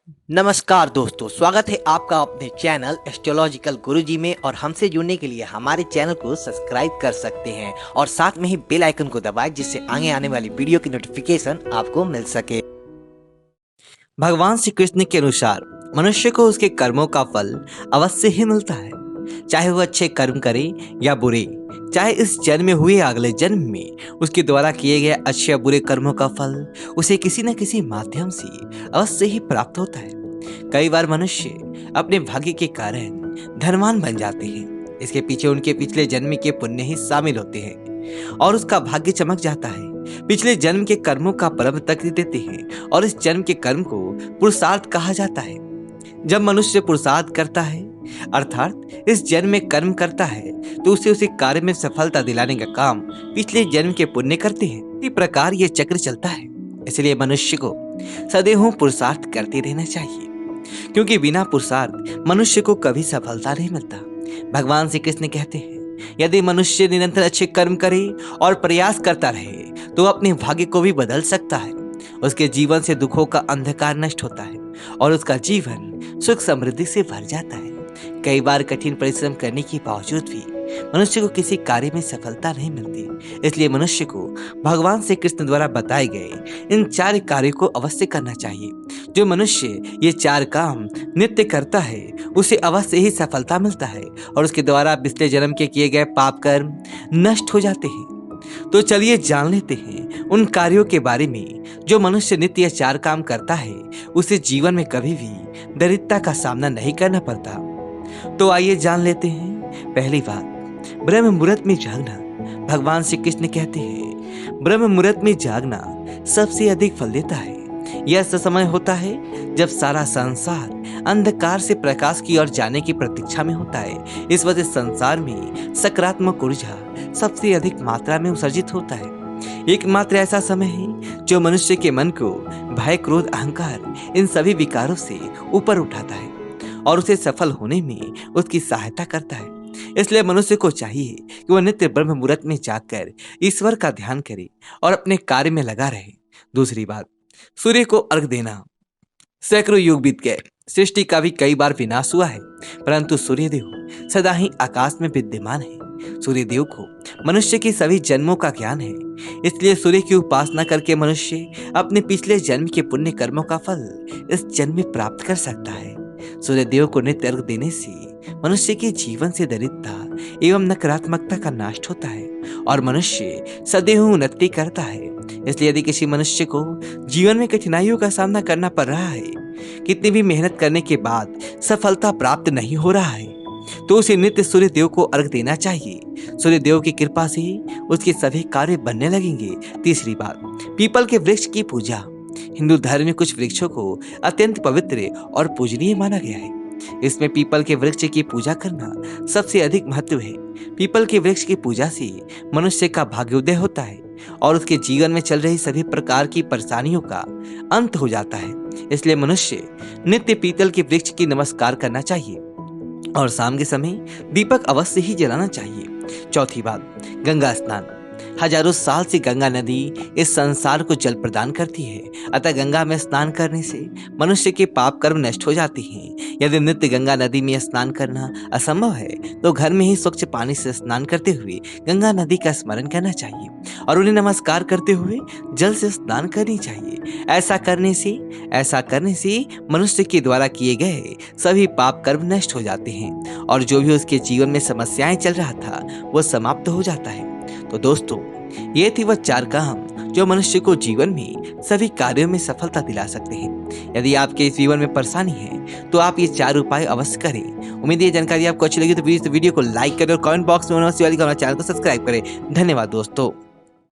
नमस्कार दोस्तों, स्वागत है आपका अपने चैनल एस्ट्रोलॉजिकल गुरुजी में। और हमसे जुड़ने के लिए हमारे चैनल को सब्सक्राइब कर सकते हैं और साथ में ही बेल आइकन को दबाएं, जिससे आगे आने वाली वीडियो की नोटिफिकेशन आपको मिल सके। भगवान श्री कृष्ण के अनुसार मनुष्य को उसके कर्मों का फल अवश्य ही मिलता है, चाहे वो अच्छे कर्म करे या बुरे। चाहे इस जन्म में हुए अगले जन्म में उसके द्वारा किए गए अच्छे या बुरे कर्मों का फल उसे किसी न किसी माध्यम से अवश्य ही प्राप्त होता है। कई बार मनुष्य अपने भाग्य के कारण धनवान बन जाते हैं। इसके पीछे उनके पिछले जन्म के पुण्य ही शामिल होते हैं और उसका भाग्य चमक जाता है। पिछले जन्म के कर्मों का फल तक देते हैं और इस जन्म के कर्म को पुरुषार्थ कहा जाता है। जब मनुष्य पुरुषार्थ करता है अर्थात इस जन्म में कर्म करता है, तो उसे कार्य में सफलता दिलाने का काम पिछले जन्म के पुण्य करते हैं। इसी प्रकार ये चक्र चलता है। इसलिए मनुष्य को सदैव पुरुषार्थ करते रहना चाहिए, क्योंकि बिना पुरुषार्थ मनुष्य को कभी सफलता नहीं मिलता। भगवान श्री कृष्ण कहते हैं, यदि मनुष्य निरंतर अच्छे कर्म करे और प्रयास करता रहे तो अपने भाग्य को भी बदल सकता है। उसके जीवन से दुखों का अंधकार नष्ट होता है और उसका जीवन सुख समृद्धि से भर जाता है। कई बार कठिन परिश्रम करने के बावजूद भी मनुष्य को किसी कार्य में सफलता नहीं मिलती। इसलिए मनुष्य को भगवान श्री कृष्ण द्वारा बताए गए इन 4 कार्यों को अवश्य करना चाहिए। जो मनुष्य ये 4 काम नित्य करता है उसे अवश्य ही सफलता मिलता है और उसके द्वारा पिछले जन्म के किए गए पाप कर्म नष्ट हो जाते हैं। तो चलिए जान लेते हैं उन कार्यों के बारे में। जो मनुष्य नित्य 4 काम करता है उसे जीवन में कभी भी दरिद्रता का सामना नहीं करना पड़ता। तो आइए जान लेते हैं। पहली बात, ब्रह्म मुहूर्त में जागना। भगवान श्री कृष्ण कहते हैं, ब्रह्म मुहूर्त में जागना सबसे अधिक फल देता है। यह समय होता है जब सारा संसार अंधकार से प्रकाश की ओर जाने की प्रतीक्षा में होता है। इस वजह संसार में सकारात्मक ऊर्जा सबसे अधिक मात्रा में उत्सर्जित होता है। एकमात्र ऐसा समय है जो मनुष्य के मन को भय, क्रोध, अहंकार इन सभी विकारों से ऊपर उठाता है और उसे सफल होने में उसकी सहायता करता है। इसलिए मनुष्य को चाहिए कि वह नित्य ब्रह्म मुहूर्त में जाकर ईश्वर का ध्यान करे और अपने कार्य में लगा रहे। दूसरी बात, सूर्य को अर्घ देना। सैकड़ों युग बीत गए, सृष्टि का भी कई बार विनाश हुआ है, परंतु सूर्यदेव सदा ही आकाश में विद्यमान है। सूर्यदेव को मनुष्य के सभी जन्मों का ज्ञान है। इसलिए सूर्य की उपासना करके मनुष्य अपने पिछले जन्म के पुण्य कर्मों का फल इस जन्म में प्राप्त कर सकता है। सूर्यदेव को नित्य अर्घ देने से मनुष्य के जीवन से दरिद्रता एवं नकारात्मकता का नाश होता है और मनुष्य सदैव उन्नति करता है। इसलिए यदि किसी मनुष्य को जीवन में कठिनाइयों का सामना करना पड़ रहा है, कितनी भी मेहनत करने के बाद सफलता प्राप्त नहीं हो रहा है, तो उसे नित्य सूर्य देव को अर्घ देना चाहिए। सूर्य देव की कृपा से उसके सभी कार्य बनने लगेंगे। तीसरी बात, पीपल के वृक्ष की पूजा। हिंदू धर्म में कुछ वृक्षों को अत्यंत पवित्र और पूजनीय माना गया है। इसमें पीपल के वृक्ष की पूजा करना सबसे अधिक महत्व है। पीपल के वृक्ष की पूजा से मनुष्य का भाग्योदय होता है और उसके जीवन में चल रही सभी प्रकार की परेशानियों का अंत हो जाता है। इसलिए मनुष्य नित्य पीपल के वृक्ष की नमस्कार करना चाहिए और शाम के समय दीपक अवश्य ही जलाना चाहिए। चौथी बात, गंगा स्नान। हजारों साल से गंगा नदी इस संसार को जल प्रदान करती है, अतः गंगा में स्नान करने से मनुष्य के पाप कर्म नष्ट हो जाते हैं। यदि नित्य गंगा नदी में स्नान करना असंभव है तो घर में ही स्वच्छ पानी से स्नान करते हुए गंगा नदी का स्मरण करना चाहिए और उन्हें नमस्कार करते हुए जल से स्नान करनी चाहिए। ऐसा करने से मनुष्य के द्वारा किए गए सभी पाप कर्म नष्ट हो जाते हैं और जो भी उसके जीवन में समस्याएं चल रहा था वो समाप्त हो जाता है। तो दोस्तों, ये थी वह 4 काम जो मनुष्य को जीवन में सभी कार्यों में सफलता दिला सकते हैं। यदि आपके इस जीवन में परेशानी है तो आप ये 4 उपाय अवश्य करें। उम्मीद है ये जानकारी आपको अच्छी लगी तो वीडियो को लाइक करें और कमेंट बॉक्स में चैनल को सब्सक्राइब करें। धन्यवाद दोस्तों।